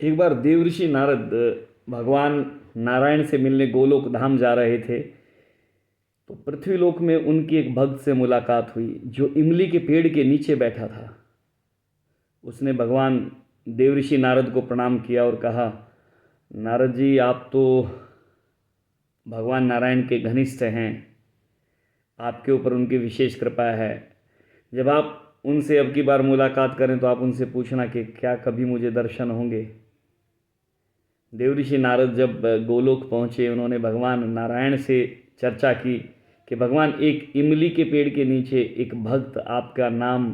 एक बार देवऋषि नारद भगवान नारायण से मिलने गोलोक धाम जा रहे थे। तो पृथ्वीलोक में उनकी एक भक्त से मुलाकात हुई जो इमली के पेड़ के नीचे बैठा था। उसने भगवान देवऋषि नारद को प्रणाम किया और कहा, नारद जी, आप तो भगवान नारायण के घनिष्ठ हैं, आपके ऊपर उनकी विशेष कृपा है। जब आप उनसे अब की बार मुलाकात करें तो आप उनसे पूछना कि क्या कभी मुझे दर्शन होंगे। देवऋषि नारद जब गोलोक पहुँचे, उन्होंने भगवान नारायण से चर्चा की कि भगवान, एक इमली के पेड़ के नीचे एक भक्त आपका नाम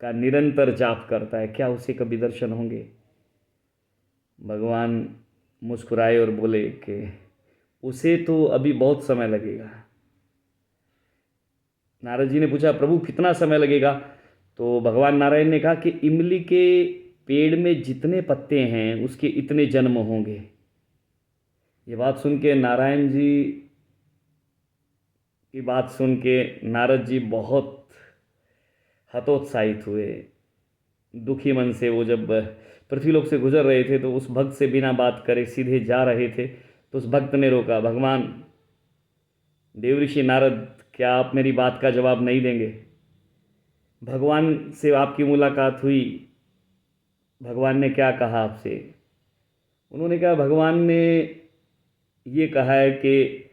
का निरंतर जाप करता है, क्या उसे कभी दर्शन होंगे। भगवान मुस्कुराए और बोले कि उसे तो अभी बहुत समय लगेगा। नारद जी ने पूछा, प्रभु कितना समय लगेगा। तो भगवान नारायण ने कहा कि इमली के पेड़ में जितने पत्ते हैं उसके इतने जन्म होंगे। ये बात सुन के नारायण जी की बात सुन के नारद जी बहुत हतोत्साहित हुए। दुखी मन से वो जब पृथ्वीलोक से गुजर रहे थे तो उस भक्त से बिना बात करे सीधे जा रहे थे। तो उस भक्त ने रोका, भगवान देवऋषि नारद, क्या आप मेरी बात का जवाब नहीं देंगे। भगवान से आपकी मुलाकात हुई, भगवान ने क्या कहा आपसे। उन्होंने कहा, भगवान ने ये कहा है कि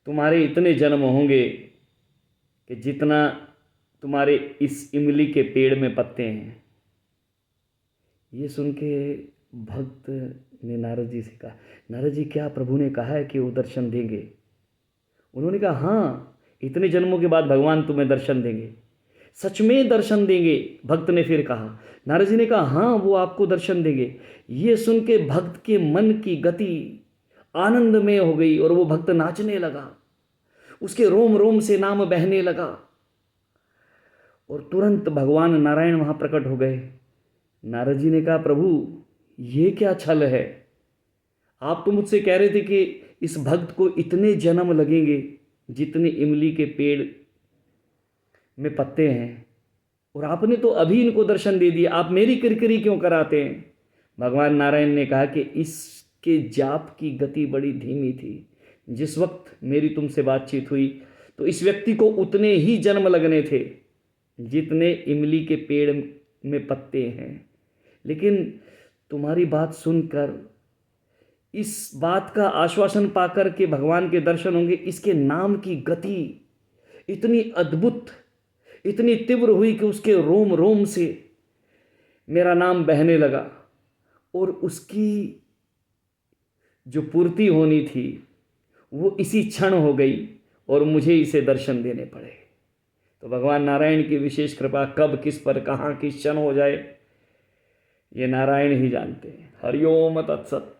तुम्हारे इतने जन्म होंगे कि जितना तुम्हारे इस इमली के पेड़ में पत्ते हैं। ये सुन के भक्त ने नारद जी से कहा, नारद जी, क्या प्रभु ने कहा है कि वो दर्शन देंगे। उन्होंने कहा, हाँ, इतने जन्मों के बाद भगवान तुम्हें दर्शन देंगे, सच में दर्शन देंगे। भक्त ने फिर कहा, नारद जी ने कहा, हाँ, वो आपको दर्शन देंगे। ये सुन के भक्त के मन की गति आनंदमय हो गई और वो भक्त नाचने लगा, उसके रोम रोम से नाम बहने लगा और तुरंत भगवान नारायण वहाँ प्रकट हो गए। नारद जी ने कहा, प्रभु ये क्या छल है, आप तो मुझसे कह रहे थे कि इस भक्त को इतने जन्म लगेंगे जितने इमली के पेड़ में पत्ते हैं, और आपने तो अभी इनको दर्शन दे दिए, आप मेरी किरकिरी क्यों कराते हैं। भगवान नारायण ने कहा कि इसके जाप की गति बड़ी धीमी थी। जिस वक्त मेरी तुमसे बातचीत हुई तो इस व्यक्ति को उतने ही जन्म लगने थे जितने इमली के पेड़ में पत्ते हैं, लेकिन तुम्हारी बात सुनकर, इस बात का आश्वासन पाकर के भगवान के दर्शन होंगे, इसके नाम की गति इतनी अद्भुत, इतनी तीव्र हुई कि उसके रोम रोम से मेरा नाम बहने लगा और उसकी जो पूर्ति होनी थी वो इसी क्षण हो गई और मुझे इसे दर्शन देने पड़े। तो भगवान नारायण की विशेष कृपा कब, किस पर, कहाँ, किस क्षण हो जाए, ये नारायण ही जानते हैं। हरिओम तत्सत।